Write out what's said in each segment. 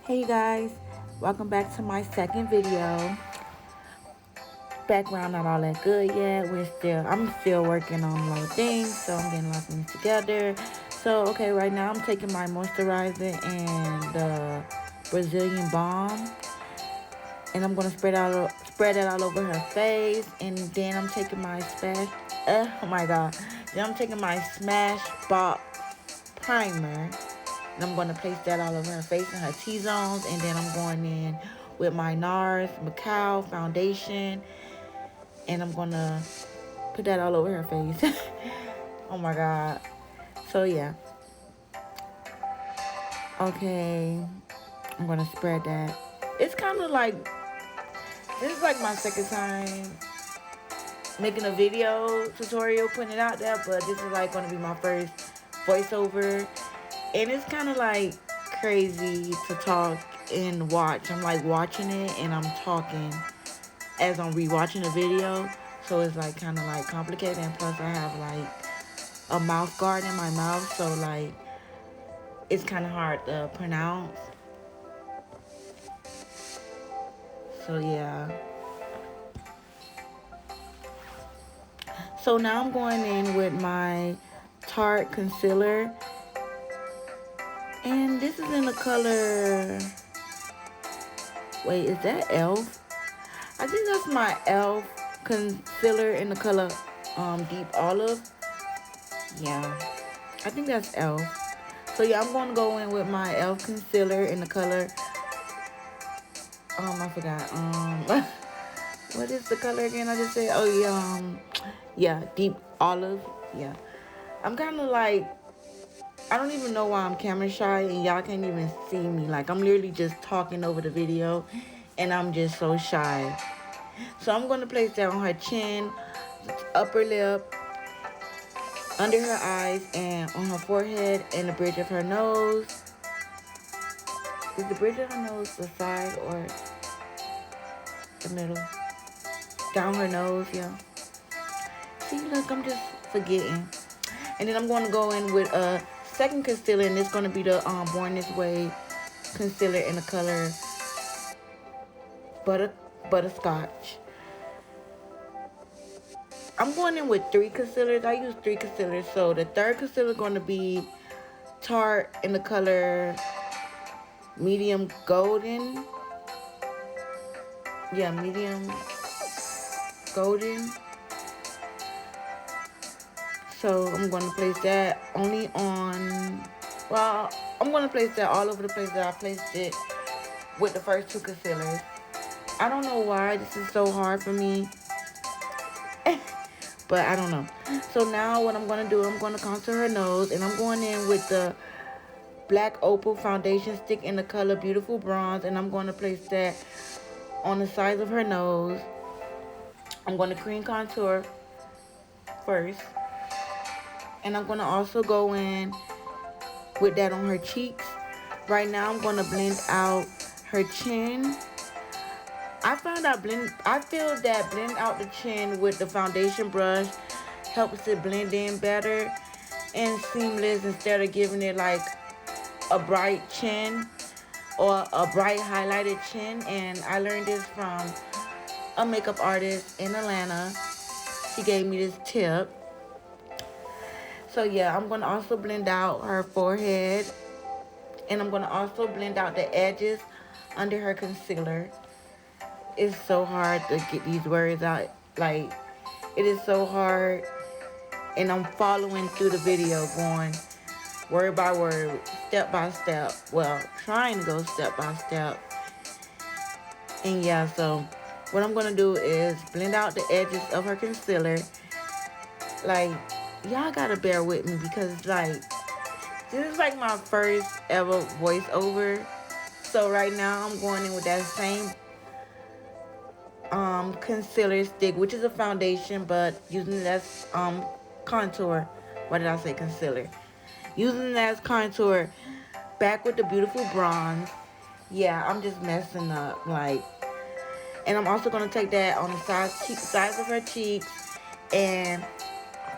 Hey guys, welcome back to my second video. Background not all that good yet. I'm still working on a lot of things, so I'm getting a lot of things together. So okay, right now I'm taking my moisturizer and the Brazilian balm, and I'm gonna spread it all over her face, and then I'm taking my oh my god, then I'm taking my Smashbox primer. And I'm going to place that all over her face and her T-zones. And then I'm going in with my NARS Macao foundation. And I'm going to put that all over her face. Oh my god. So yeah. Okay. I'm going to spread that. It's kind of like, this is like my second time making a video tutorial, putting it out there. But this is like going to be my first voiceover. And it's kind of like crazy to talk and watch. I'm like watching it and I'm talking as I'm rewatching the video. So it's like kind of like complicated. And plus I have like a mouth guard in my mouth. So like it's kind of hard to pronounce. So yeah. So now I'm going in with my Tarte concealer. And this is in the color, wait, is that Elf? I think that's my Elf concealer in the color Deep Olive. Yeah, I think that's Elf. So yeah, I'm going to go in with my Elf concealer in the color, I forgot, what is the color again I just said? Oh yeah, Deep Olive. Yeah, I'm kind of like, I don't even know why I'm camera shy and y'all can't even see me. Like, I'm literally just talking over the video and I'm just so shy. So I'm going to place that on her chin, upper lip, under her eyes, and on her forehead and the bridge of her nose. Is the bridge of her nose the side or the middle? Down her nose, yeah. See, look, I'm just forgetting. And then I'm going to go in with a second concealer, and it's going to be the Born This Way concealer in the color Butterscotch. I'm going in with 3 concealers. I use 3 concealers. So the third concealer is going to be Tarte in the color Medium Golden. Yeah, Medium Golden. So I'm going to place that only on, well, I'm going to place that all over the place that I placed it with the first 2 concealers. I don't know why this is so hard for me, but I don't know. So now what I'm going to do, I'm going to contour her nose, and I'm going in with the Black Opal foundation stick in the color Beautiful Bronze, and I'm going to place that on the sides of her nose. I'm going to cream contour first. And I'm going to also go in with that on her cheeks. Right now, I'm going to blend out her chin. I feel that blend out the chin with the foundation brush helps it blend in better and seamless instead of giving it like a bright chin or a bright highlighted chin. And I learned this from a makeup artist in Atlanta. She gave me this tip. So yeah, I'm going to also blend out her forehead. And I'm going to also blend out the edges under her concealer. It's so hard to get these words out. Like, it is so hard. And I'm following through the video, going word by word, step by step. Well, trying to go step by step. And yeah, so what I'm going to do is blend out the edges of her concealer. Like, y'all gotta bear with me because like this is like my first ever voiceover. So right now I'm going in with that same concealer stick, which is a foundation, but using it as contour. What did I say? Concealer. Using it as contour, back with the Beautiful Bronze. Yeah, I'm just messing up, like. And I'm also gonna take that on the sides of her cheeks and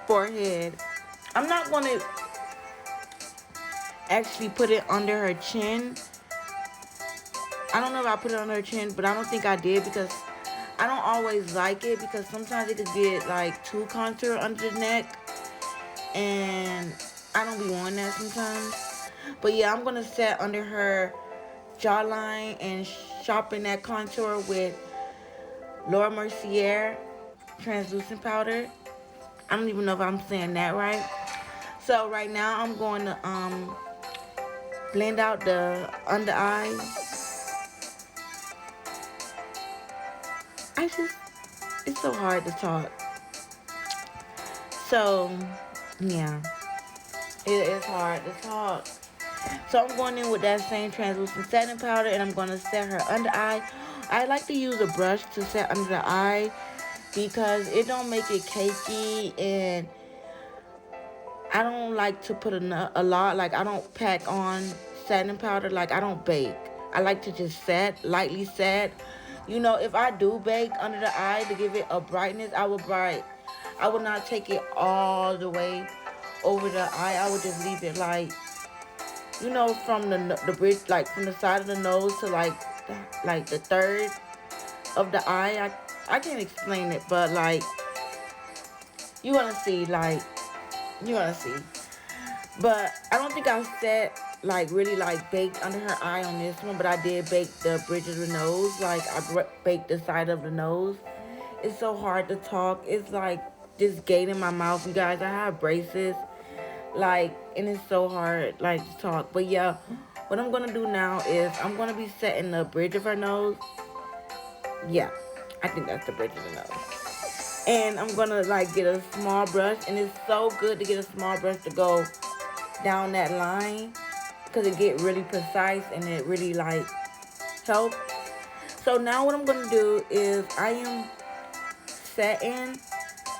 forehead. I'm not going to actually put it under her chin I don't know if I put it on her chin, but I don't think I did because I don't always like it because sometimes it could get like too contour under the neck, and I don't be wanting that sometimes. But yeah, I'm gonna set under her jawline and sharpen that contour with Laura Mercier translucent powder. I don't even know if I'm saying that right. So right now I'm going to blend out the under eye. It's so hard to talk. So yeah, it is hard to talk. So I'm going in with that same translucent setting powder, and I'm going to set her under eye. I like to use a brush to set under the eye because it don't make it cakey, and I don't like to put a lot. Like, I don't pack on setting powder. Like, I don't bake. I like to just set, lightly set. You know, if I do bake under the eye to give it a brightness, I would not take it all the way over the eye. I would just leave it like, you know, from the bridge, like from the side of the nose to like the third of the eye. I can't explain it, but like you gonna see, But I don't think I set like really like baked under her eye on this one, but I did bake the bridge of the nose. Like I baked the side of the nose. It's so hard to talk. It's like this gate in my mouth, you guys. I have braces. Like, and it's so hard, like, to talk. But yeah, what I'm gonna do now is I'm gonna be setting the bridge of her nose. Yeah, I think that's the bridge of the nose. And I'm gonna like get a small brush, and it's so good to get a small brush to go down that line because it get really precise and it really like helps. So now what I'm gonna do is I am setting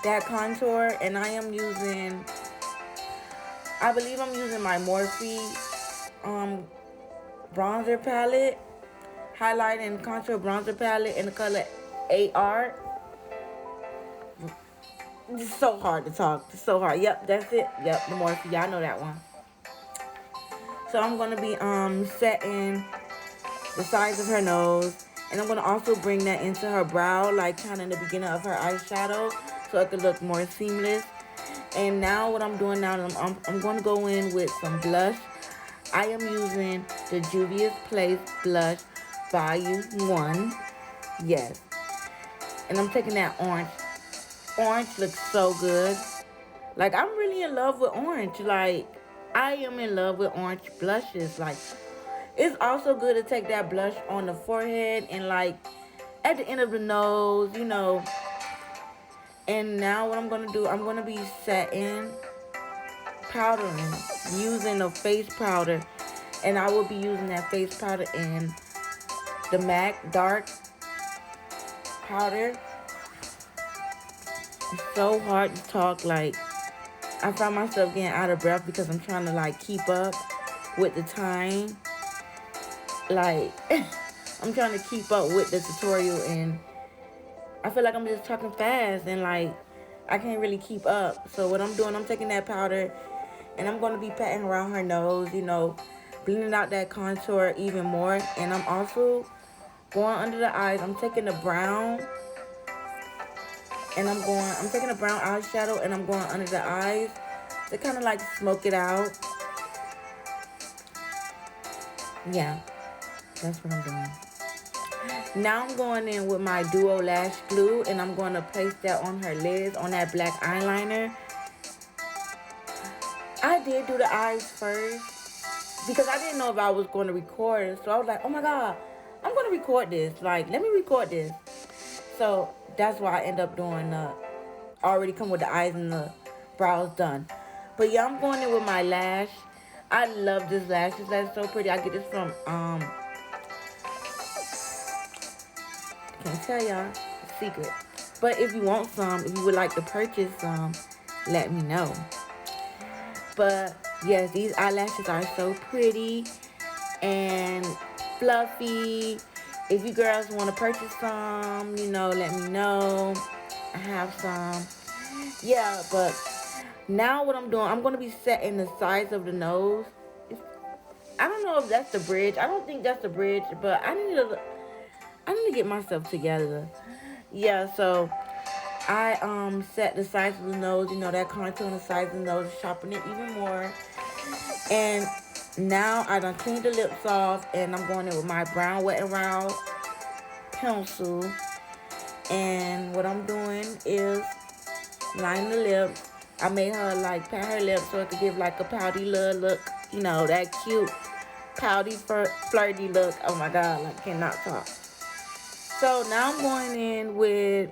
that contour, and I believe I'm using my Morphe bronzer palette, highlight and contour bronzer palette in the color AR. It's so hard to talk. It's so hard. Yep, that's it. Yep, the Morphe. Y'all know that one. So I'm gonna be setting the sides of her nose, and I'm gonna also bring that into her brow, like kind of in the beginning of her eyeshadow, so it could look more seamless. And now what I'm doing now is I'm going to go in with some blush. I am using the Juvias Place Blush Volume 1. Yes. And I'm taking that orange. Orange looks so good. Like, I'm really in love with orange. Like, I am in love with orange blushes. Like, it's also good to take that blush on the forehead and, like, at the end of the nose, you know. And now what I'm going to do, I'm going to be setting, powdering, using a face powder. And I will be using that face powder in the MAC Dark Powder. It's so hard to talk. Like, I find myself getting out of breath because I'm trying to, like, keep up with the time. Like, I'm trying to keep up with the tutorial, and I feel like I'm just talking fast and like I can't really keep up. So what I'm doing, I'm taking that powder and I'm going to be patting around her nose, you know, blending out that contour even more. And I'm also going under the eyes. I'm taking the brown and I'm taking the brown eyeshadow and I'm going under the eyes to kind of like smoke it out. Yeah, that's what I'm doing. Now I'm going in with my Duo Lash Glue, and I'm going to place that on her lids, on that black eyeliner. I did do the eyes first because I didn't know if I was going to record. So I was like, oh my God, I'm going to record this. Like, let me record this. So that's why I end up doing already come with the eyes and the brows done. But yeah, I'm going in with my lash. I love this lash. This lash is so pretty. I get this from, can't tell y'all, secret. But if you want some, if you would like to purchase some, let me know. But yes, these eyelashes are so pretty and fluffy. If you girls want to purchase some, you know, let me know. I have some. Yeah, but now what I'm doing, I'm going to be setting the sides of the nose. I don't know if that's the bridge. I don't think that's the bridge, but I need to get myself together. Yeah, so I set the size of the nose, you know, that contour on the size of the nose, sharpen it even more. And now I done cleaned the lips off, and I'm going in with my brown WetNWild pencil. And what I'm doing is line the lips. I made her like pat her lips so it could give like a pouty little look, you know, that cute pouty flirty look. Oh my god, I cannot talk. So now I'm going in with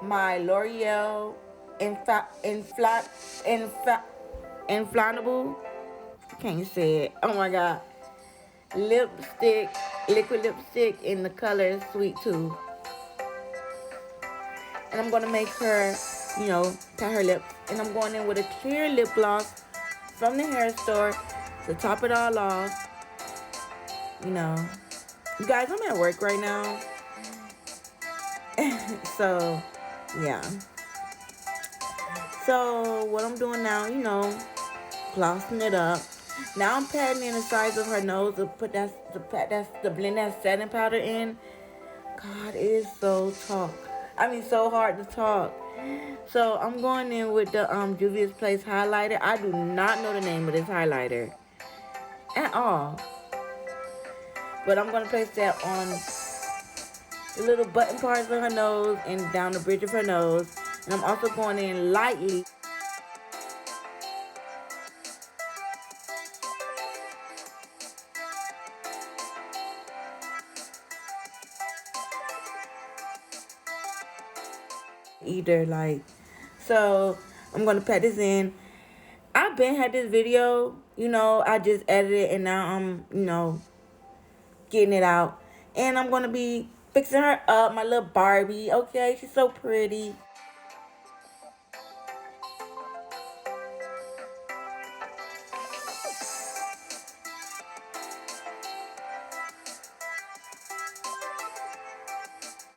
my L'Oreal inflammable. Can't say it. Oh my god. Lipstick, liquid lipstick in the color Sweet Tooth. And I'm gonna make her, you know, pat her lips. And I'm going in with a clear lip gloss from the hair store to top it all off. You know, you guys, I'm at work right now. So, yeah. So, what I'm doing now, you know, glossing it up. Now I'm patting in the sides of her nose to put to blend that setting powder in. God, it is so so hard to talk. So I'm going in with the Juvias Place highlighter. I do not know the name of this highlighter at all, but I'm gonna place that on the little button parts of her nose and down the bridge of her nose. And I'm also going in lightly either, like, so I'm gonna pat this in. I've been had this video, you know, I just edited it, and now I'm, you know, getting it out. And I'm gonna be fixing her up, my little Barbie, okay? She's so pretty.